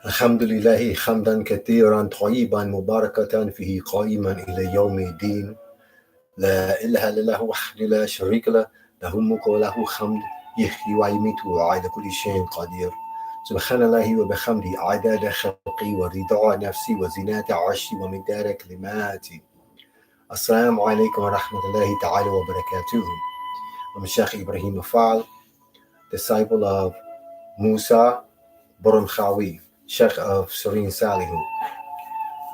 الحمد لله حمدا كثيرا طيبا مباركة فيه قائما إلى يوم الدين. لا إله إلا الله وحده لا شريك له، له الملك وله الحمد يحيي ويميت وعلى كل شيء قدير. سبحان الله وبحمده عدد خلقي ورضا نفسي وزنة عرشي ومقدار كلماتي. السلام عليكم ورحمة الله تعالى وبركاته. I'm Sheikh Ibrahim Afal, disciple of Musa Burun Sheikh of Salihin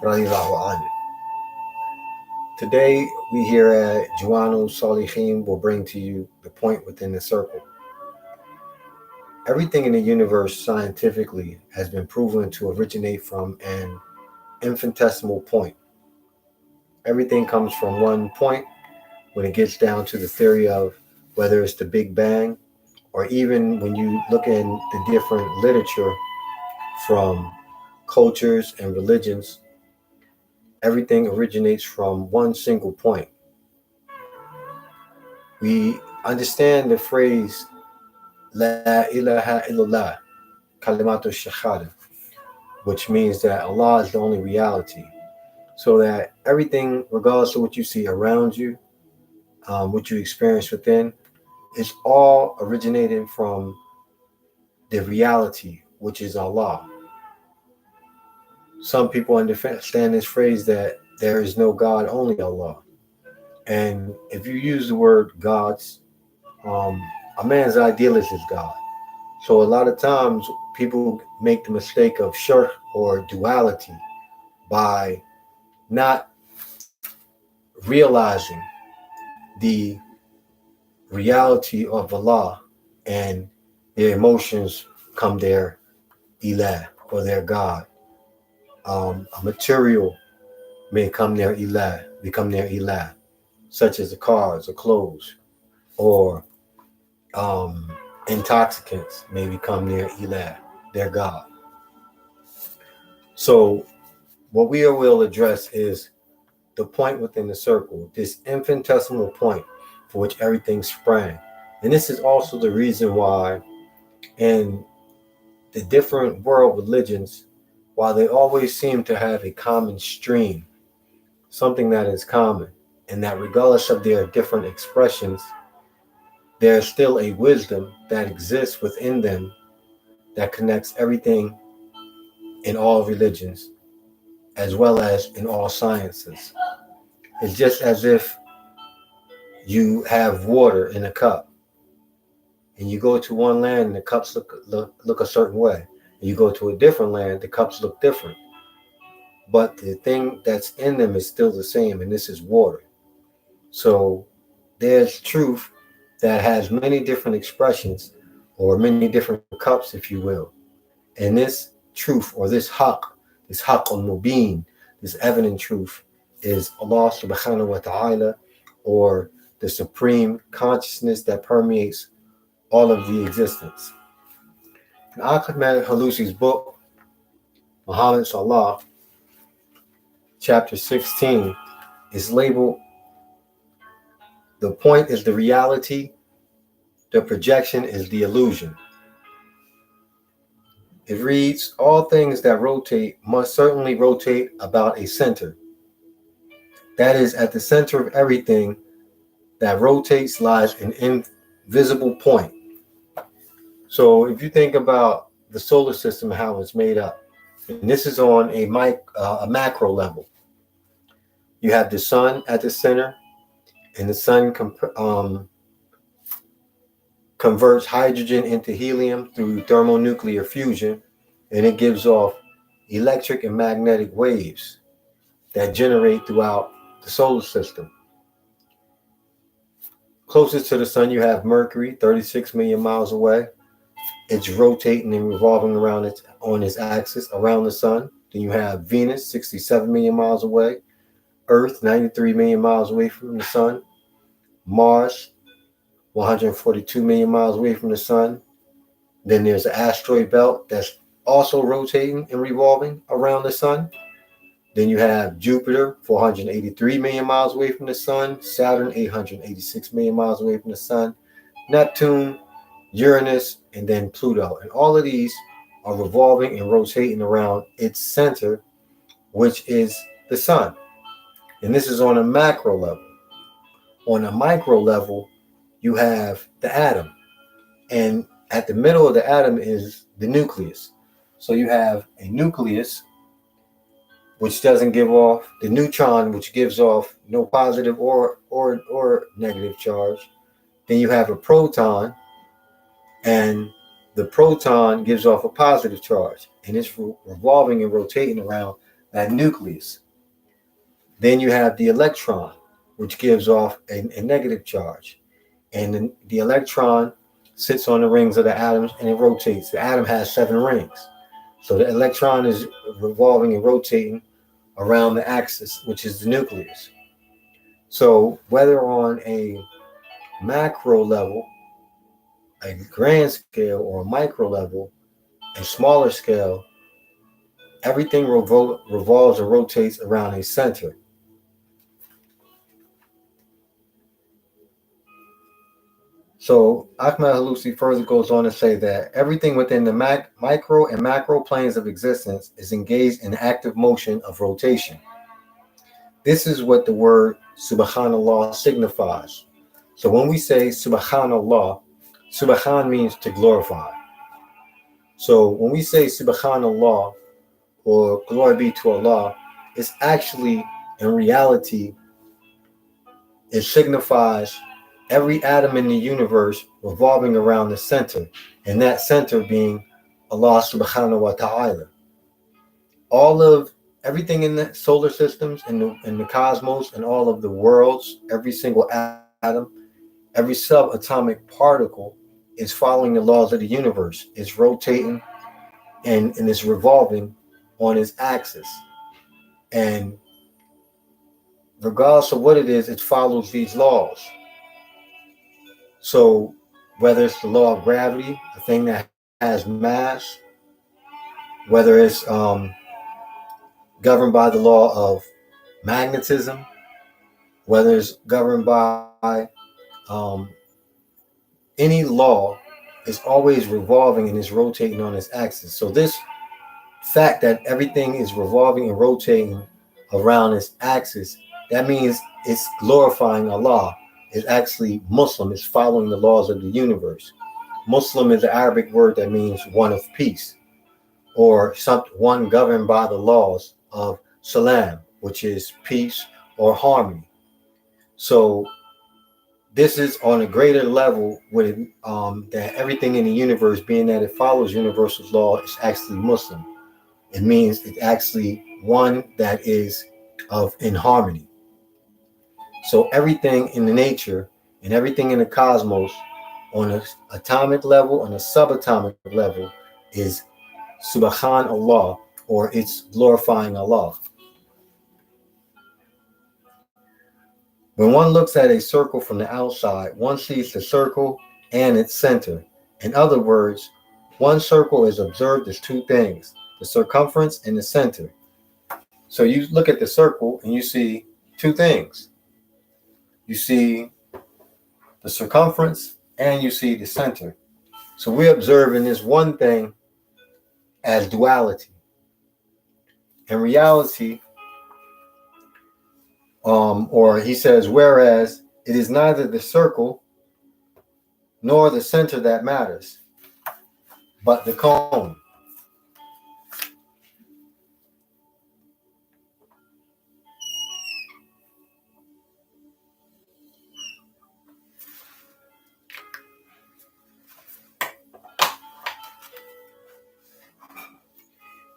Radiallahu Anhu. Today, we here at Diwaanu Salihin will bring to you the point within the circle. Everything in the universe scientifically has been proven to originate from an infinitesimal point. Everything comes from one point when it gets down to the theory of whether it's the Big Bang, or even when you look in the different literature from cultures and religions, everything originates from one single point. We understand the phrase La ilaha illallah, kalimatu shahada, which means that Allah is the only reality. So that everything, regardless of what you see around you, what you experience within, is all originating from the reality, which is Allah. Some people understand this phrase that there is no God, only Allah. And if you use the word gods, a man's idealist is God. So a lot of times people make the mistake of shirk or duality by not realizing the reality of Allah, and their emotions come their ilah or their God. A material may become their ilah, such as the cars or clothes, or intoxicants may become their ilah, their God. So what we will address is the point within the circle, this infinitesimal point for which everything sprang. And this is also the reason why in the different world religions, while they always seem to have a common stream, something that is common, and that regardless of their different expressions, there's still a wisdom that exists within them that connects everything in all religions, as well as in all sciences. It's just as if you have water in a cup, and you go to one land and the cups look a certain way, and you go to a different land, the cups look different, but the thing that's in them is still the same, and this is water. So there's truth that has many different expressions, or many different cups, if you will. And this truth, or this haq al-mubin, this evident truth, is Allah subhanahu wa ta'ala, or the supreme consciousness that permeates all of the existence. In Ahmed Halusi's book, Muhammad Salah, chapter 16, is labeled, "The point is the reality, the projection is the illusion." It reads, "All things that rotate must certainly rotate about a center. That is, at the center of everything that rotates lies an invisible point." So if you think about the solar system, how it's made up, and this is on a macro level, you have the sun at the center, and the sun converts hydrogen into helium through thermonuclear fusion, and it gives off electric and magnetic waves that generate throughout the solar system. Closest to the sun, you have Mercury, 36 million miles away. It's rotating and revolving around on its axis around the sun. Then you have Venus, 67 million miles away. Earth, 93 million miles away from the sun. Mars, 142 million miles away from the sun. Then there's the asteroid belt that's also rotating and revolving around the sun. Then you have Jupiter, 483 million miles away from the sun. Saturn, 886 million miles away from the sun. Neptune, Uranus, and then Pluto. And all of these are revolving and rotating around its center, which is the sun. And this is on a macro level. On a micro level, you have the atom. And at the middle of the atom is the nucleus. So you have a nucleus, which doesn't give off the neutron, which gives off no positive or negative charge. Then you have a proton, and the proton gives off a positive charge, and it's revolving and rotating around that nucleus. Then you have the electron, which gives off a negative charge, and the electron sits on the rings of the atoms and it rotates. The atom has 7 rings, so the electron is revolving and rotating around the axis, which is the nucleus. So whether on a macro level, a grand scale, or a micro level, a smaller scale, everything revolves or rotates around a center. So Ahmed Halusi further goes on to say that everything within the micro and macro planes of existence is engaged in active motion of rotation. This is what the word Subhanallah signifies. So when we say Subhanallah, Subhan means to glorify. So when we say Subhanallah, or glory be to Allah, it's actually, in reality, it signifies every atom in the universe revolving around the center, and that center being Allah subhanahu wa ta'ala. All of everything in the solar systems, in the cosmos, and all of the worlds, every single atom, every subatomic particle is following the laws of the universe. It's rotating and it's revolving on its axis. And regardless of what it is, it follows these laws. So whether it's the law of gravity, a thing that has mass, whether it's governed by the law of magnetism, whether it's governed by any law, is always revolving and is rotating on its axis. So this fact that everything is revolving and rotating around its axis, that means it's glorifying Allah. Is actually Muslim, is following the laws of the universe. Muslim is an Arabic word that means one of peace, or one governed by the laws of salam, which is peace or harmony. So this is on a greater level with that everything in the universe, being that it follows universal law, is actually Muslim. It means it's actually one that is in harmony. So everything in the nature and everything in the cosmos, on an atomic level, on a subatomic level, is Subhan Allah, or it's glorifying Allah. When one looks at a circle from the outside, one sees the circle and its center. In other words, one circle is observed as 2 things, the circumference and the center. So you look at the circle and you see 2 things. You see the circumference and you see the center. So we're observing this one thing as duality. In reality, or he says, whereas it is neither the circle nor the center that matters, but the cone.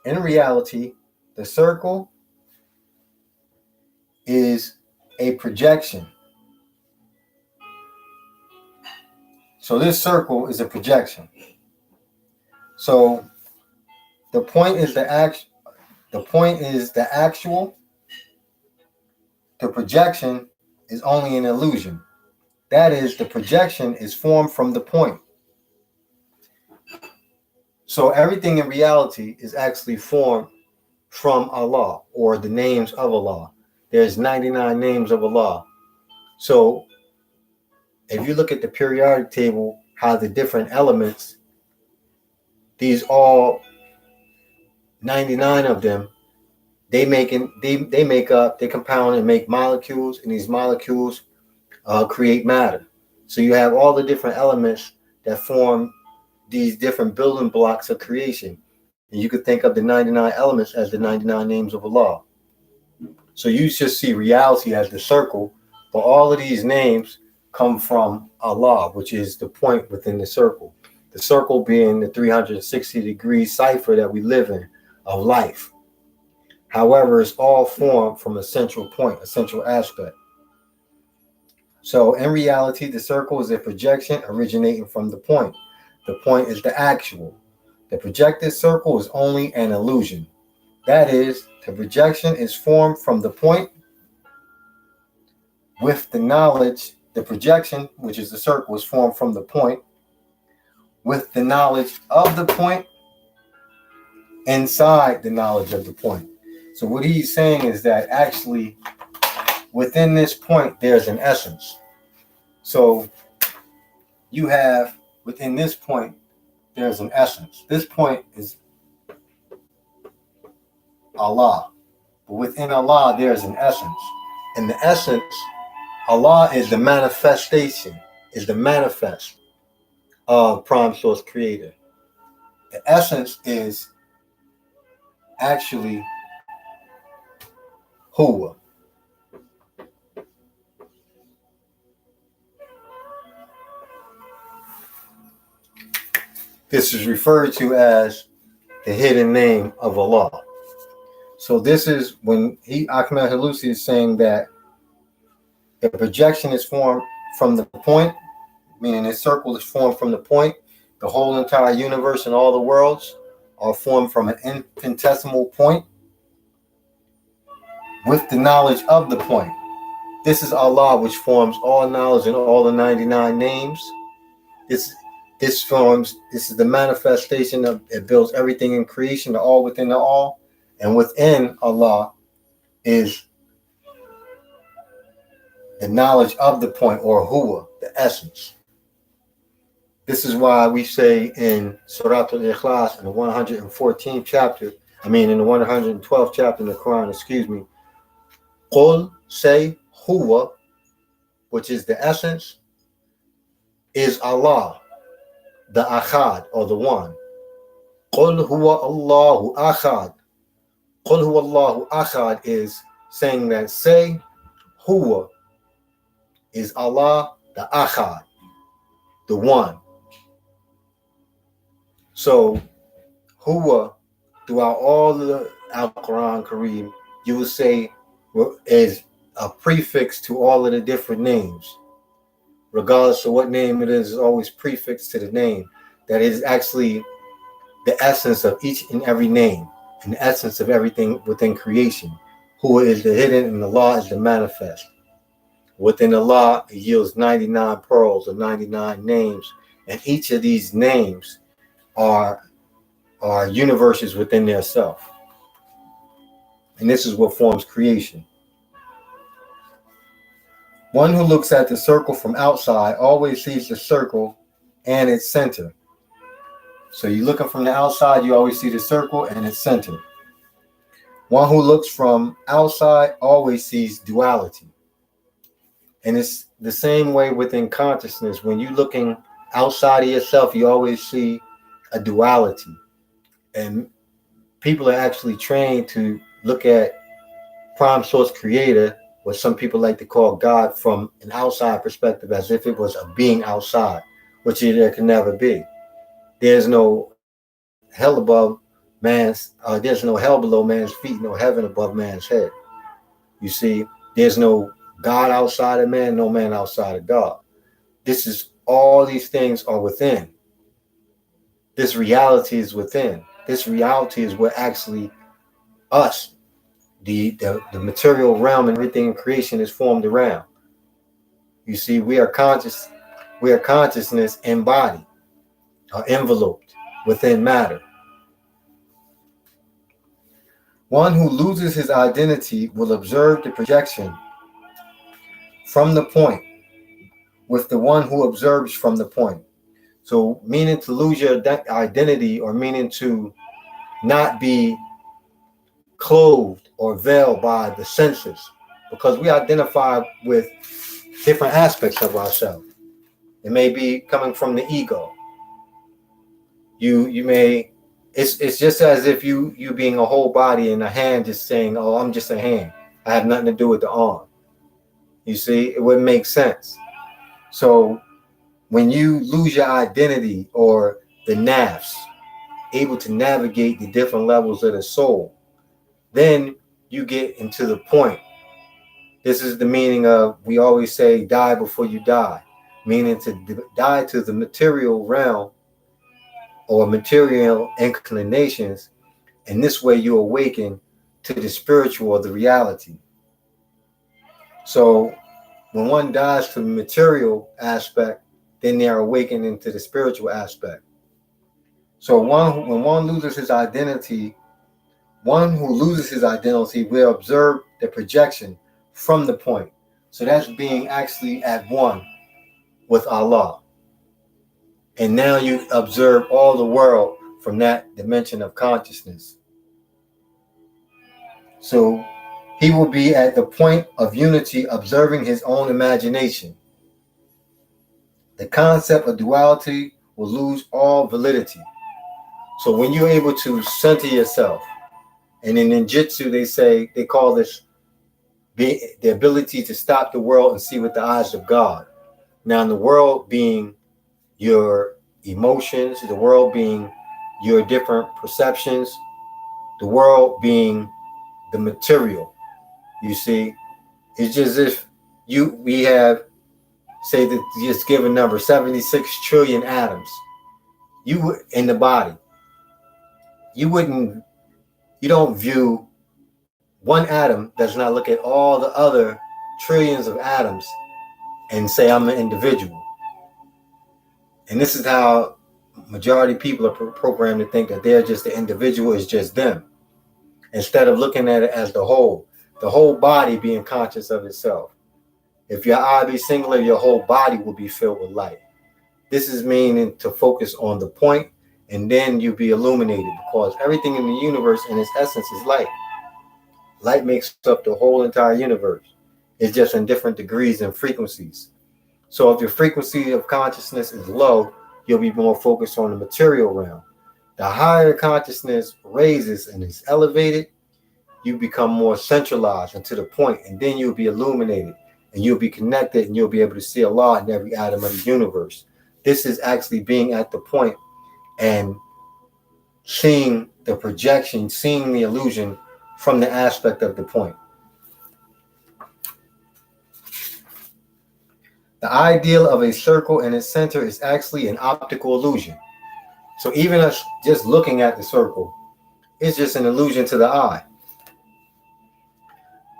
In reality, the circle is a projection. So this circle is a projection. So the point is the actual. The projection is only an illusion. That is, the projection is formed from the point. So everything in reality is actually formed from Allah, or the names of Allah. There's 99 names of Allah. So if you look at the periodic table, how the different elements, these all 99 of them, they compound and make molecules, and these molecules create matter. So you have all the different elements that form these different building blocks of creation. And you could think of the 99 elements as the 99 names of Allah. So you just see reality as the circle, but all of these names come from Allah, which is the point within the circle. The circle being the 360-degree cipher that we live in of life. However, it's all formed from a central point, a central aspect. So in reality, the circle is a projection originating from the point. The point is the actual. The projected circle is only an illusion. That is, the projection is formed from the point with the knowledge. The projection, which is the circle, is formed from the point with the knowledge of the point inside the knowledge of the point. So what he's saying is that actually within this point, there's an essence. So you have within this point, there's an essence. This point is Allah. But within Allah, there's an essence. And the essence, Allah is the manifestation, is the manifest of Prime Source Creator. The essence is actually Huwa. This is referred to as the hidden name of Allah. So this is when Ahmed Halusi is saying that the projection is formed from the point, meaning the circle is formed from the point. The whole entire universe and all the worlds are formed from an infinitesimal point with the knowledge of the point. This is Allah, which forms all knowledge and all the 99 names. This is the manifestation of it, builds everything in creation, the all within the all. And within Allah is the knowledge of the point, or Huwa, the essence. This is why we say in Surah Al-Ikhlas, in the 114th chapter, in the 112th chapter in the Quran, Qul, say, Huwa, which is the essence, is Allah, the Ahad, or the one. Qul huwa Allahu Ahad. Qul huwa Allahu Ahad is saying that, say, Huwa is Allah, the Ahad, the one. So, Huwa, throughout all the Al-Quran Kareem, you will say is a prefix to all of the different names. Regardless of what name it is always prefixed to the name. That is actually the essence of each and every name, and the essence of everything within creation. Huwa is the hidden, and Allah is the manifest. Within Allah, it yields 99 pearls, or 99 names, and each of these names are universes within their self. And this is what forms creation. One who looks at the circle from outside always sees the circle and its center. So you're looking from the outside, you always see the circle and its center. One who looks from outside always sees duality. And it's the same way within consciousness. When you're looking outside of yourself, you always see a duality. And people are actually trained to look at Prime Source Creator, what some people like to call God, from an outside perspective, as if it was a being outside, which there can never be. There's no hell above there's no hell below man's feet, no heaven above man's head. You see, there's no God outside of man, no man outside of God. This is, all these things are within. This reality is within. This reality is what actually us, the material realm and everything in creation is formed around. You see, we are consciousness embodied, enveloped within matter. One who loses his identity will observe the projection from the point with the one who observes from the point. So meaning to lose your identity, or meaning to not be clothed or veiled by the senses, because we identify with different aspects of ourselves. It may be coming from the ego. You may, it's just as if you being a whole body and a hand just saying, oh, I'm just a hand. I have nothing to do with the arm. You see, it wouldn't make sense. So when you lose your identity, or the nafs, able to navigate the different levels of the soul, then you get into the point. This is the meaning of, we always say, die before you die, meaning to die to the material realm or material inclinations, and this way you awaken to the spiritual or the reality. So when one dies to the material aspect, then they are awakening to the spiritual aspect. So when one loses his identity, one who loses his identity will observe the projection from the point. So that's being actually at one with Allah. And now you observe all the world from that dimension of consciousness. So he will be at the point of unity, observing his own imagination. The concept of duality will lose all validity. So when you're able to center yourself, and in ninjutsu they call this the ability to stop the world and see with the eyes of God. Now, in the world being your emotions, the world being your different perceptions, the world being the material. You see, it's just if we have, say that, just give a number, 76 trillion atoms. You in the body, you don't view one atom, does not look at all the other trillions of atoms and say I'm an individual. And this is how majority of people are programmed to think, that they're just the individual, is just them, instead of looking at it as the whole body being conscious of itself. If your eye be singular, your whole body will be filled with light. This is meaning to focus on the point, and then you'll be illuminated, because everything in the universe in its essence is light. Light makes up the whole entire universe. It's just in different degrees and frequencies. So if your frequency of consciousness is low, you'll be more focused on the material realm. The higher consciousness raises and is elevated, you become more centralized and to the point, and then you'll be illuminated, and you'll be connected, and you'll be able to see Allah in every atom of the universe. This is actually being at the point and seeing the projection, seeing the illusion from the aspect of the point. The ideal of a circle in its center is actually an optical illusion. So even us just looking at the circle, it's just an illusion to the eye.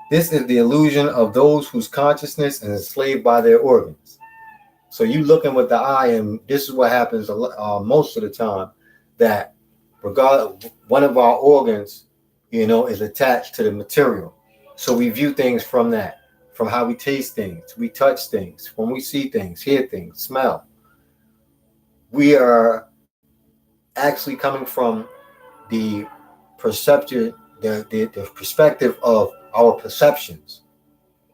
This is the illusion of those whose consciousness is enslaved by their organs. So you looking with the eye, and this is what happens most of the time, that one of our organs, is attached to the material. So we view things from that, from how we taste things, we touch things, when we see things, hear things, smell. We are actually coming from the perception, the perspective of our perceptions.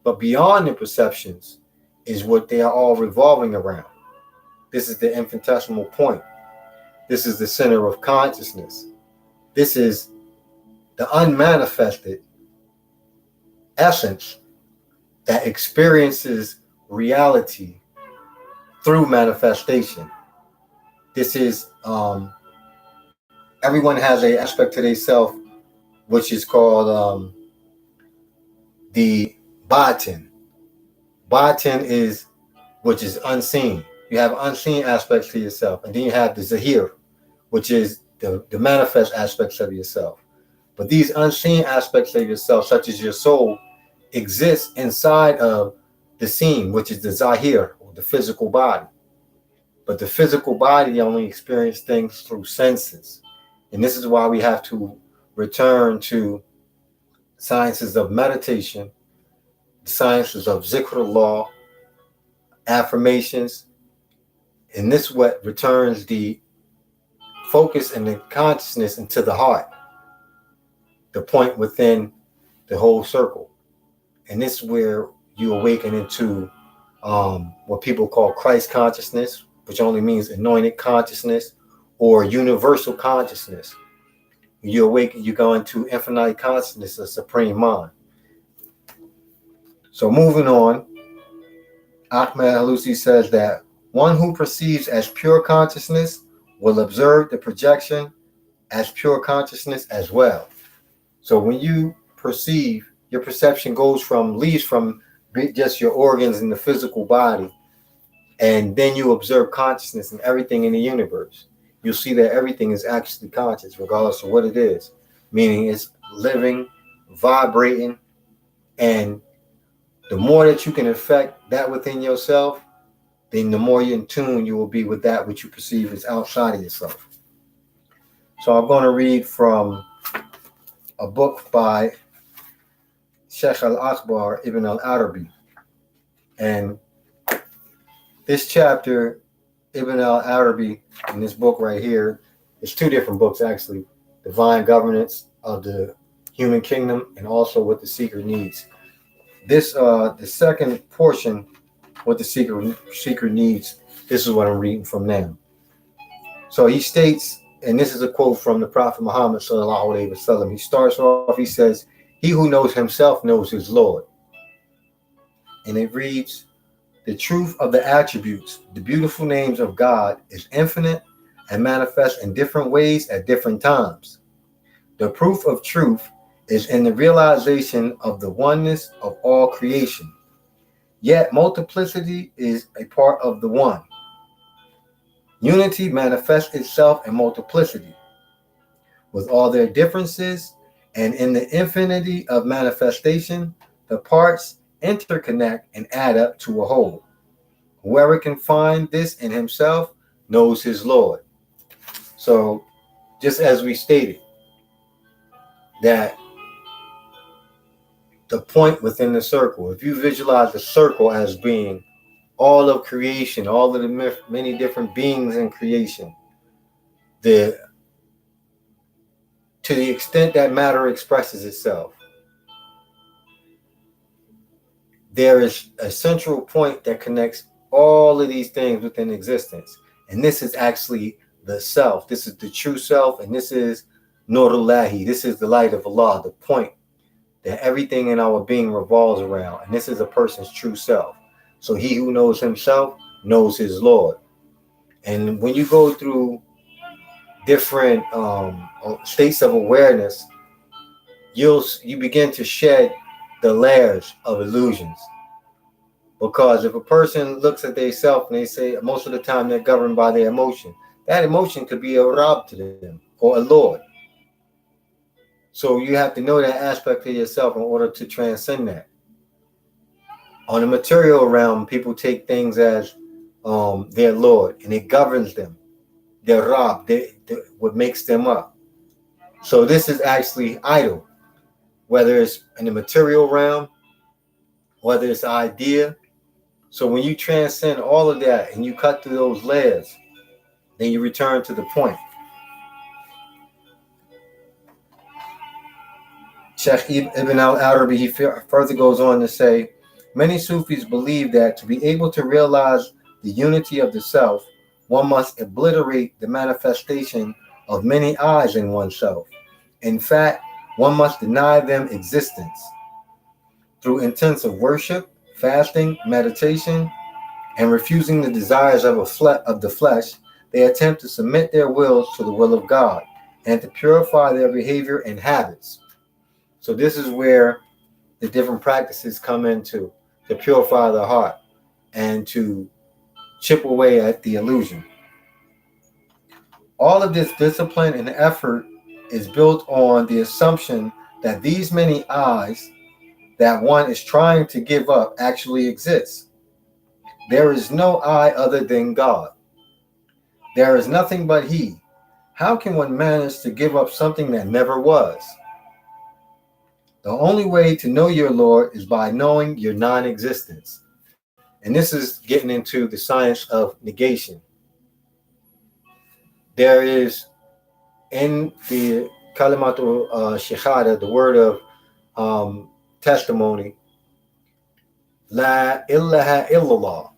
But beyond the perceptions is what they are all revolving around. This is the infinitesimal point. This is the center of consciousness. This is the unmanifested essence that experiences reality through manifestation. This is everyone has an aspect to themselves, which is called the batin. Batin is, which is unseen. You have unseen aspects to yourself, and then you have the zahir, which is the manifest aspects of yourself. But these unseen aspects of yourself, such as your soul, exist inside of the seen, which is the zahir, or the physical body. But the physical body only experiences things through senses. And this is why we have to return to sciences of meditation, the sciences of zikrullah, affirmations. And this what returns the focus and the consciousness into the heart. the point within the whole circle. And this is where you awaken into what people call Christ consciousness, which only means anointed consciousness or universal consciousness. You awaken, you go into infinite consciousness of supreme mind. So moving on, Ahmed Halusi says that one who perceives as pure consciousness will observe the projection as pure consciousness as well. So when you perceive, your perception leaves from just your organs in the physical body, and then you observe consciousness in everything in the universe. You'll see that everything is actually conscious, regardless of what it is, meaning it's living, vibrating, and the more that you can affect that within yourself, then the more in tune you will be with that which you perceive as outside of yourself. So I'm going to read from a book by Sheikh al-Akbar Ibn al-Arabi. And this chapter, Ibn al-Arabi, in this book right here, it's two different books actually, Divine Governance of the Human Kingdom and also What the Seeker Needs. This, the second portion, What the Seeker Needs, this is what I'm reading from now. So he states, and this is a quote from the Prophet Muhammad sallallahu alaihi wasallam. He starts off, he says, "He who knows himself knows his Lord." And it reads, "The truth of the attributes, the beautiful names of God, is infinite and manifest in different ways at different times. The proof of truth is in the realization of the oneness of all creation. Yet multiplicity is a part of the one. Unity manifests itself in multiplicity. With all their differences and in the infinity of manifestation, the parts interconnect and add up to a whole. Whoever can find this in himself knows his Lord." So, just as we stated, that the point within the circle, if you visualize the circle as being all of creation, all of the many different beings in creation, to the extent that matter expresses itself, there is a central point that connects all of these things within existence. And this is actually the self. This is the true self. And this is Nurullahi. This is the light of Allah, the point that everything in our being revolves around. And this is a person's true self. So he who knows himself knows his Lord. And when you go through different states of awareness, you begin to shed the layers of illusions. Because if a person looks at their self and they say most of the time they're governed by their emotion, that emotion could be a Rab to them or a Lord. So you have to know that aspect of yourself in order to transcend that. On the material realm, people take things as their Lord, and it governs them. Their Rab, what makes them up. So this is actually idle, whether it's in the material realm, whether it's idea. So when you transcend all of that and you cut through those layers, then you return to the point. Sheikh Ibn al-Arabi, he further goes on to say, many Sufis believe that to be able to realize the unity of the self, one must obliterate the manifestation of many eyes in oneself. In fact, one must deny them existence. Through intensive worship, fasting, meditation, and refusing the desires of the flesh, they attempt to submit their wills to the will of God and to purify their behavior and habits. So this is where the different practices come into, to purify the heart and to chip away at the illusion. All of this discipline and effort is built on the assumption that these many eyes that one is trying to give up actually exist. There is no I other than God. There is nothing but He. How can one manage to give up something that never was? The only way to know your Lord is by knowing your non-existence. And this is getting into the science of negation. There is in the kalimatu shahada, the word of testimony. La ilaha illallah.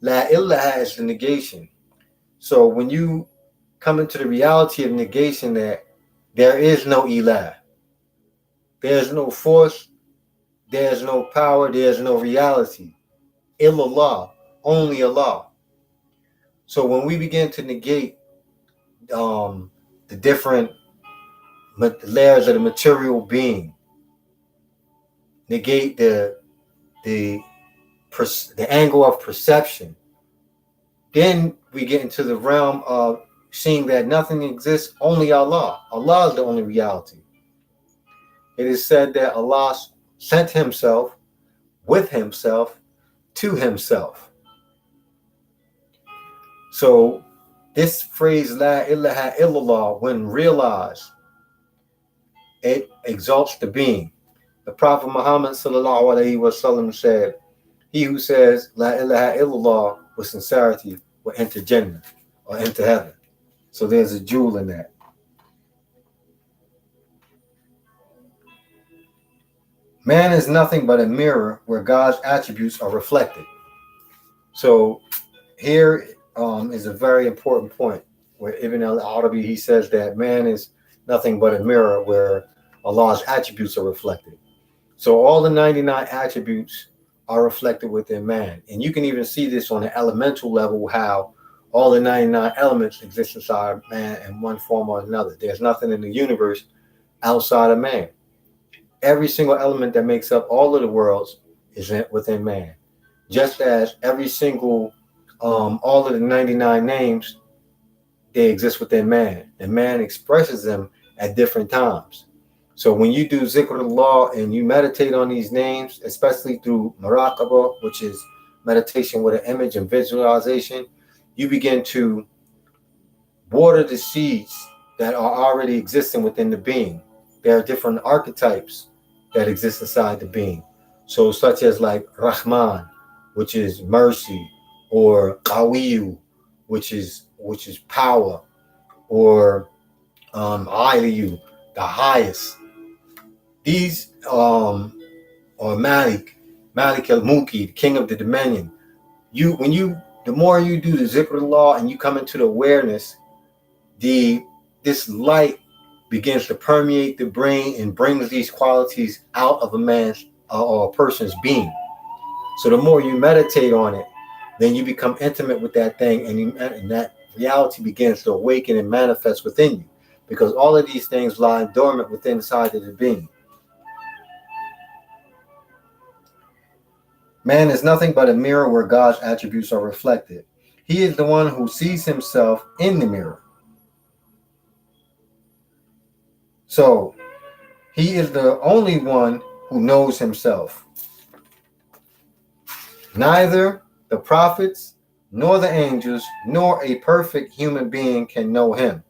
La ilaha is the negation. So when you come into the reality of negation, that there is no ilah, there's no force, there's no power, there's no reality. Illallah, only Allah. So when we begin to negate the different layers of the material being, negate the angle of perception, then we get into the realm of seeing that nothing exists, only Allah. Allah is the only reality. It is said that Allah sent himself with himself to himself. So this phrase, La ilaha illallah, when realized, it exalts the being. The Prophet Muhammad sallallahu alaihi wasallam said, he who says La ilaha illallah with sincerity will enter Jannah, or enter heaven. So there's a jewel in that. Man is nothing but a mirror where God's attributes are reflected. So here is a very important point where Ibn al-Arabi, he says that man is nothing but a mirror where Allah's attributes are reflected. So all the 99 attributes are reflected within man. And you can even see this on an elemental level, how all the 99 elements exist inside man in one form or another. There's nothing in the universe outside of man. Every single element that makes up all of the worlds is within man. Just as every single, all of the 99 names, they exist within man. And man expresses them at different times. So when you do zikrullah and you meditate on these names, especially through muraqabah, which is meditation with an image and visualization, you begin to water the seeds that are already existing within the being. There are different archetypes that exist inside the being. So such as like Rahman, which is mercy, or Qawiyu, which is power, or Aliyu, the highest. These or Malik al-Mulki, the king of the dominion. The more you do the zikrullah and you come into the awareness, this light begins to permeate the brain and brings these qualities out of a man's or a person's being. So the more you meditate on it, then you become intimate with that thing, and that reality begins to awaken and manifest within you, because all of these things lie dormant within inside of the being. Man is nothing but a mirror where God's attributes are reflected. He is the one who sees himself in the mirror. So he is the only one who knows himself. Neither the prophets, nor the angels, nor a perfect human being can know him.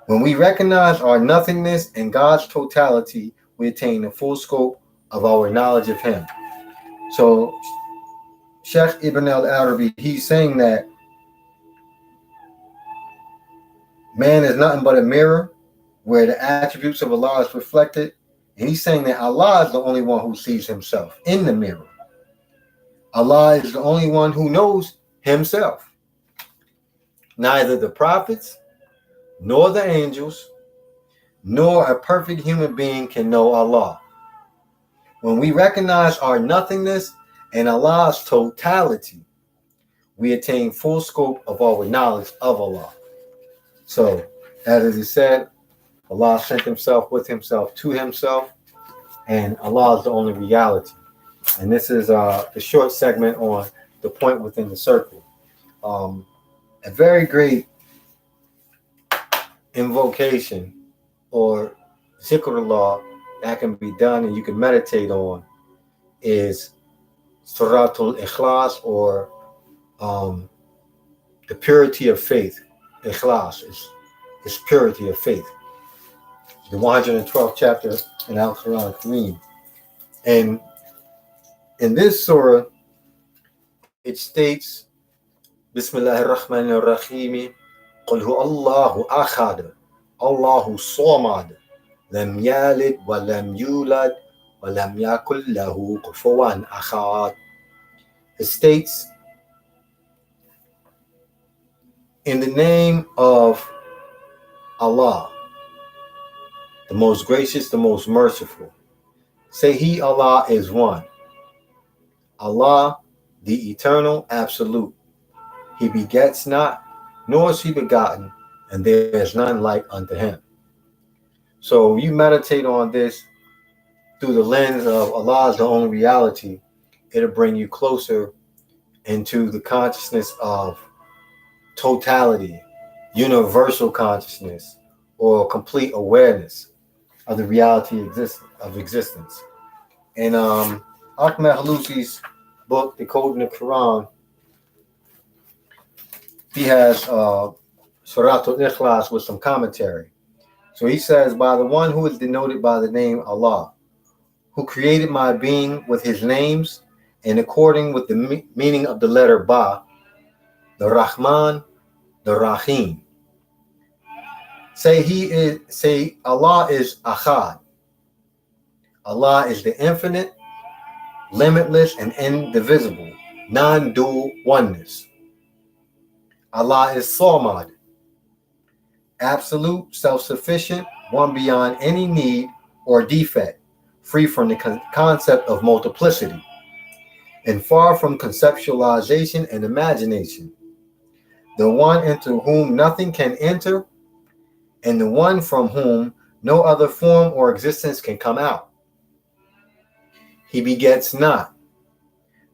When we recognize our nothingness and God's totality, we attain the full scope of our knowledge of him. So Sheikh Ibn al-Arabi, he's saying that man is nothing but a mirror where the attributes of Allah is reflected. And he's saying that Allah is the only one who sees himself in the mirror. Allah is the only one who knows himself. Neither the prophets, nor the angels, nor a perfect human being can know Allah. When we recognize our nothingness and Allah's totality, we attain full scope of our knowledge of Allah. So, as it is said, Allah sent himself with himself to himself, and Allah is the only reality. And this is the short segment on the point within the circle. A very great invocation or zikrullah that can be done and you can meditate on is Suratul Ikhlas, or the purity of faith. Ikhlas is purity of faith. The 112th chapter in Al-Quran Al-Kareem. And in this surah, it states, Bismillahir Rahmanir Rahim, Qul hu Allahu akhad, Allahu Samad, Lam Yalid wa Lam Yulad wa Lam Yakul Lahu Kufuwan Ahad. It states, in the name of Allah, the most gracious, the most merciful. Say He, Allah, is one. Allah, the eternal, absolute. He begets not, nor is He begotten, and there is none like unto Him. So you meditate on this through the lens of Allah is the only reality. It'll bring you closer into the consciousness of totality, universal consciousness, or complete awareness of the reality of existence. In Ahmed Halusi's book, Decoding the Quran, he has Surat al-Ikhlas with some commentary. So he says, by the one who is denoted by the name Allah, who created my being with his names, and according with the meaning of the letter Ba, the Rahman, the Rahim. Say Allah is Ahad. Allah is the infinite, limitless, and indivisible, non-dual oneness. Allah is Samad, absolute, self-sufficient, one beyond any need or defect, free from the concept of multiplicity, and far from conceptualization and imagination. The one into whom nothing can enter, and the one from whom no other form or existence can come out. He begets not.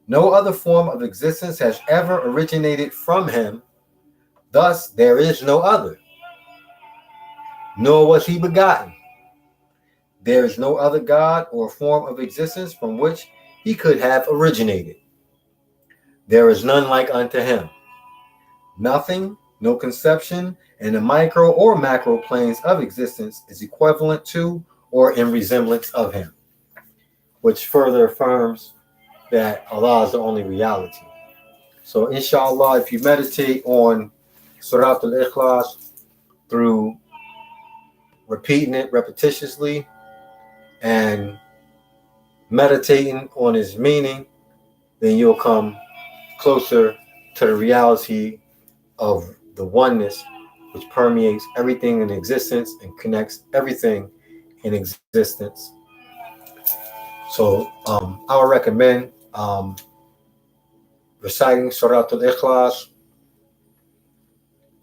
No other form of existence has ever originated from him. Thus, there is no other. Nor was he begotten. There is no other God or form of existence from which he could have originated. There is none like unto him. Nothing, no conception, in the micro or macro planes of existence is equivalent to or in resemblance of him, which further affirms that Allah is the only reality. So inshallah, if you meditate on Surat al-Ikhlas through repeating it repetitiously and meditating on its meaning, then you'll come closer to the reality of the oneness which permeates everything in existence and connects everything in existence. So I would recommend reciting Surat al-Ikhlas.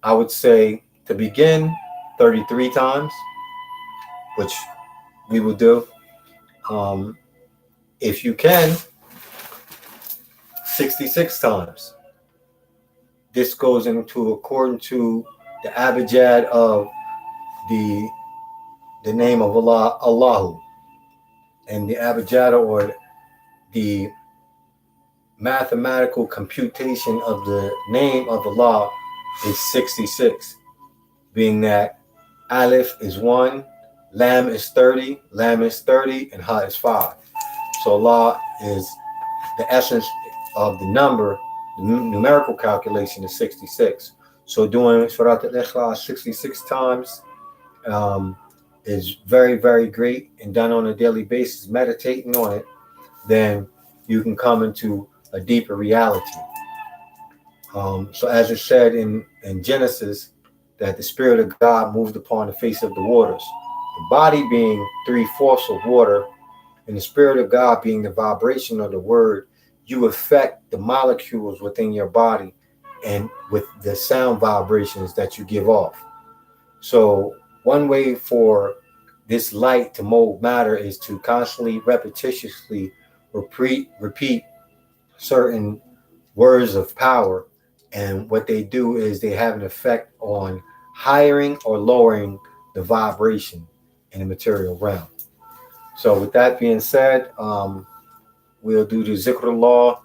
I would say to begin 33 times, which we will do. If you can, 66 times. This goes into according to the abjad of the name of Allah, Allahu, and the abjad or the mathematical computation of the name of Allah is 66, being that Aleph is 1, Lam is 30, Lam is 30, and Ha is 5. So Allah is the essence of the number. The numerical calculation is 66. So doing Surat al-Ikhlas 66 times is very, very great, and done on a daily basis, meditating on it, then you can come into a deeper reality. So as it said in Genesis, that the Spirit of God moved upon the face of the waters. The body being 3/4 of water, and the Spirit of God being the vibration of the word, you affect the molecules within your body and with the sound vibrations that you give off. So one way for this light to mold matter is to constantly, repetitiously repeat certain words of power. And what they do is they have an effect on higher or lowering the vibration in the material realm. So with that being said, we'll do the Zikrullah,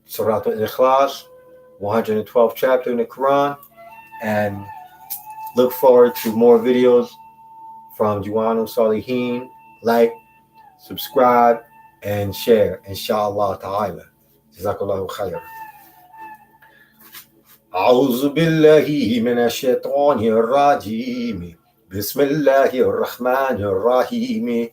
Surat al-Ikhlas, 112th chapter in the Quran, and look forward to more videos from Diwaanu Salihin. Like, subscribe, and share, inshallah ta'ala. Jazakallahu khair. أعوذ بالله من الشيطان الرجيم بسم الله الرحمن الرحيم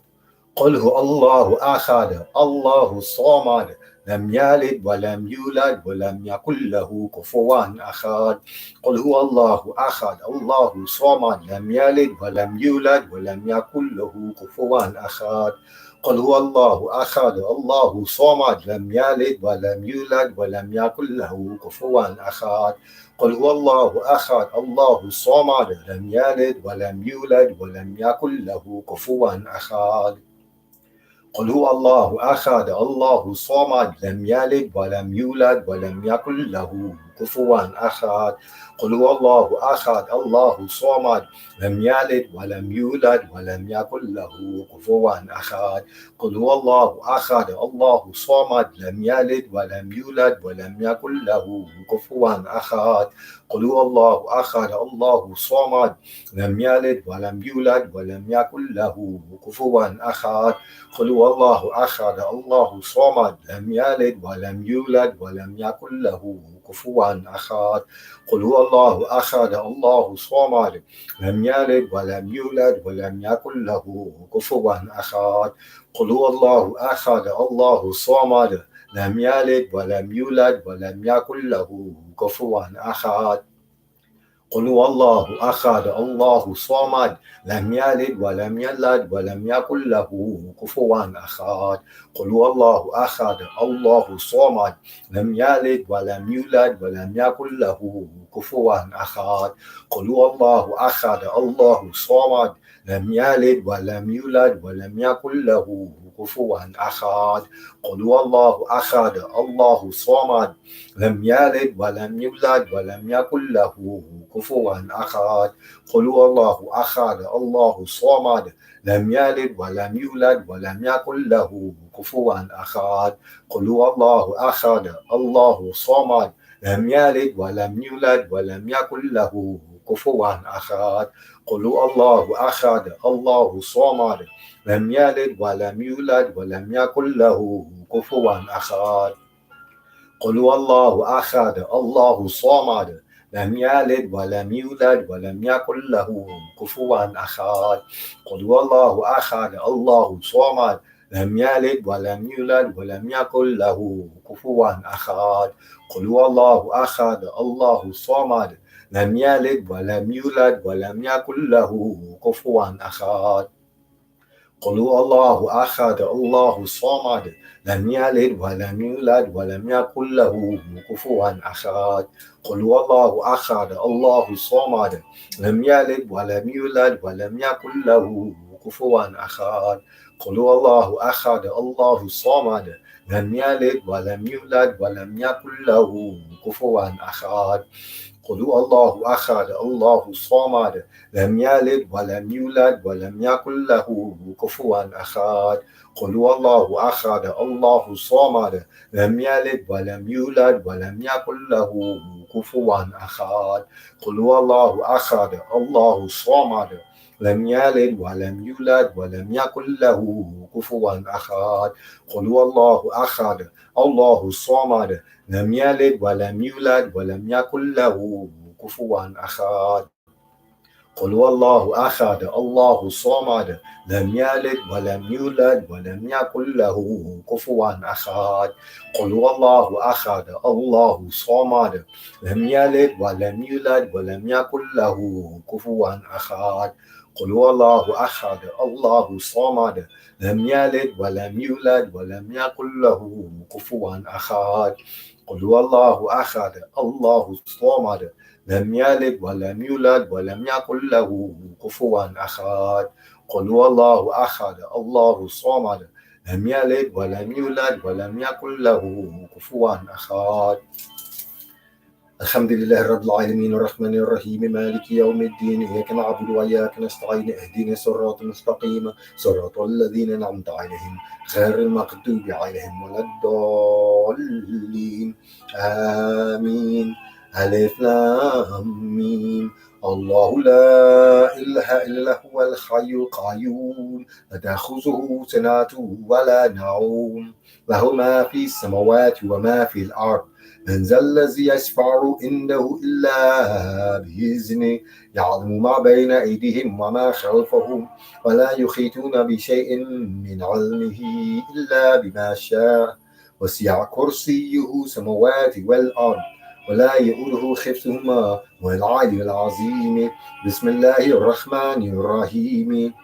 قل هو الله أحد الله الصمد لم يلد ولم يولد ولم يكن له كفوا أحد قل هو الله أحد الله الصمد لم يلد ولم يولد ولم يكن له كفوا أحد قل هو الله أحد الله الصمد لم يلد ولم يولد ولم يكن له كفوا أحد قل هو الله أحد الله الصمد لم يلد ولم يولد ولم يكن له كفوا أحد قل هو الله أحد الله الصمد لم يلد ولم يولد ولم يكن له كفوا أحد قل هو الله أحد الله الصمد لم يلد ولم يولد ولم يكن له كفوا أحد قل هو الله أحد الله الصمد لم يلد ولم يولد ولم يكن له كفوا أحد قل هو الله أحد الله الصمد لم يلد ولم يولد ولم يكن له كفوا أحد قل هو الله أحد الله الصمد لم يلد ولم يولد ولم يكن له كفوا أحد قل هو الله أحد الله الصمد لم يلد ولم يولد ولم يكن له كفوا أحد قل هو الله أحد الله الصمد لم يلد ولم يولد ولم يكن له كفوا أحد قل هو الله أحد الله الصمد لم يلد ولم يولد ولم يكن له كفوا أحد قل هو الله أحد الله الصمد لم يلد ولم يولد ولم يكن له كفوا أحد قل هو الله أحد الله الصمد لم يلد ولم يولد ولم يكن له كفوا أحد قل هو الله أحد الله الصمد لم يلد ولم يولد ولم يكن له كفوا أحد قل هو الله أحد الله الصمد لم يلد ولم يولد ولم يكن له كفوا أحد قل هو الله أحد الله الصمد لم يلد ولم يولد ولم يكن له كفوا أحد قل هو الله أحد الله الصمد لم يلد ولم يولد ولم يكن له كفوا أحد قل هو الله أحد الله الصمد لم يلد ولم يولد ولم يكن له كفوا أحد قل هو الله أحد الله الصمد لم يلد ولم يولد ولم يكن له كفوا أحد قل هو الله أحد الله الصمد لم يلد ولم يولد ولم يكن له كفوا أحد قل هو الله أحد الله الصمد لم يلد ولم يولد ولم يكن له كفوا أحد قل هو الله أحد الله الصمد لم يلد ولم يولد ولم يكن له كفوا أحد قل هو الله أحد الله الصمد لم يلد ولم يولد ولم يكن له كفوا أحد قل هو الله أحد الله الصمد لم يلد ولم يولد ولم يكن له كفوا أحد قل هو الله أحد الله الصمد لم يلد ولم يولد ولم يكن له كفوا أحد قل هو الله أحد الله الصمد لم يلد ولم يولد ولم يكن له كفوا أحد قل هو الله أحد الله الصمد لم يلد ولم يولد ولم يكن له كفوا أحد قل هو الله أحد الله الصمد لم يلد ولم يولد ولم يكن له كفوا أحد قل هو الله أحد الله الصمد لم يلد ولم يولد ولم يكن له كفوا أحد قل هو الله أحد الله الصمد لم يلد ولم يولد ولم يكن له كفوا أحد قل هو الله أحد الله الصمد لم يلد ولم يولد ولم يكن له كفوا أحد قل هو الله أحد الله الصمد لم يلد ولم يولد ولم يكن له كفوا أحد الحمد لله رب العالمين الرحمن الرحيم مالك يوم الدين إياك نعبد وإياك نستعين اهدنا الصراط المستقيم صراط الذين أنعمت عليهم غير المغضوب عليهم ولا الضالين آمين ألف لام ميم الله لا إله إلا هو الحي القيوم لا تأخذه سنة ولا نوم له ما في السماوات وما في الأرض من ذا الذي يشفع عنده إلا بإذنه يعلم ما بين أيديهم وما خلفهم ولا يحيطون بشيء من علمه إلا بما شاء وسع كرسيه السماوات والأرض ولا يؤوده حفظهما والعلي العظيم. بسم الله الرحمن الرحيم.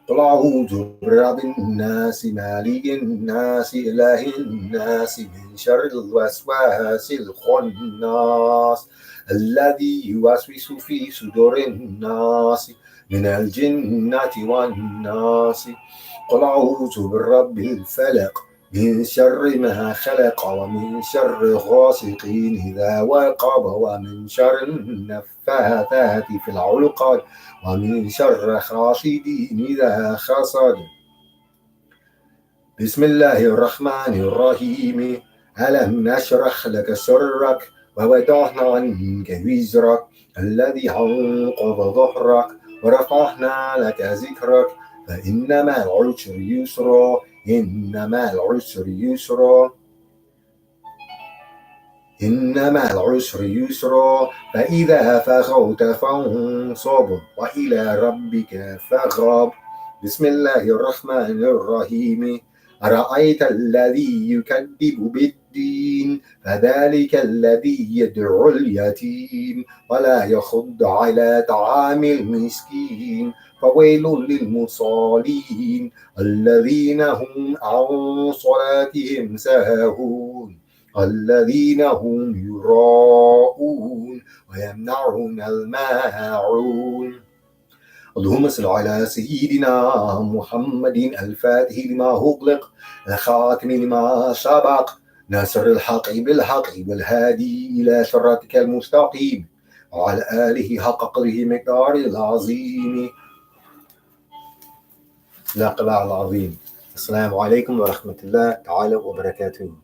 قل أعوذ برب الناس مالك الناس إله الناس من شر الوسواس الخناس الذي يوسوس في صدور الناس من الجنة والناس. قل أعوذ برب الفلق من شر ما خلق ومن شر غاسق إذا وقب ومن شر النفاثات في العقد ومن شر حاسد إذا حسد. بسم الله الرحمن الرحيم. ألم نشرح لك صدرك ووضعنا عنك وزرك الذي أنقض ظهرك ورفعنا لك ذكرك فإن مع العسر يسرا إن مع العسر يسرا إن مع العسر يسرا فإذا فرغت فانصب وإلى ربك فارغب. بسم الله الرحمن الرحيم. أرأيت الذي يكذب بالدين فذلك الذي يدعو اليتيم ولا يحض على طعام المسكين فويل للمصلين الذين هم عن صلاتهم ساهون الذين هم يراءون ويمنعون الماعون. اللهم صل على سيدنا محمد الفاتح لما أغلق الخاتم لما سبق ناصر الحق بالحق والهادي إلى صراطك المستقيم وعلى آله حق قدره مقدار العظيم. صدق الله العظيم. السلام عليكم ورحمة الله تعالى وبركاته.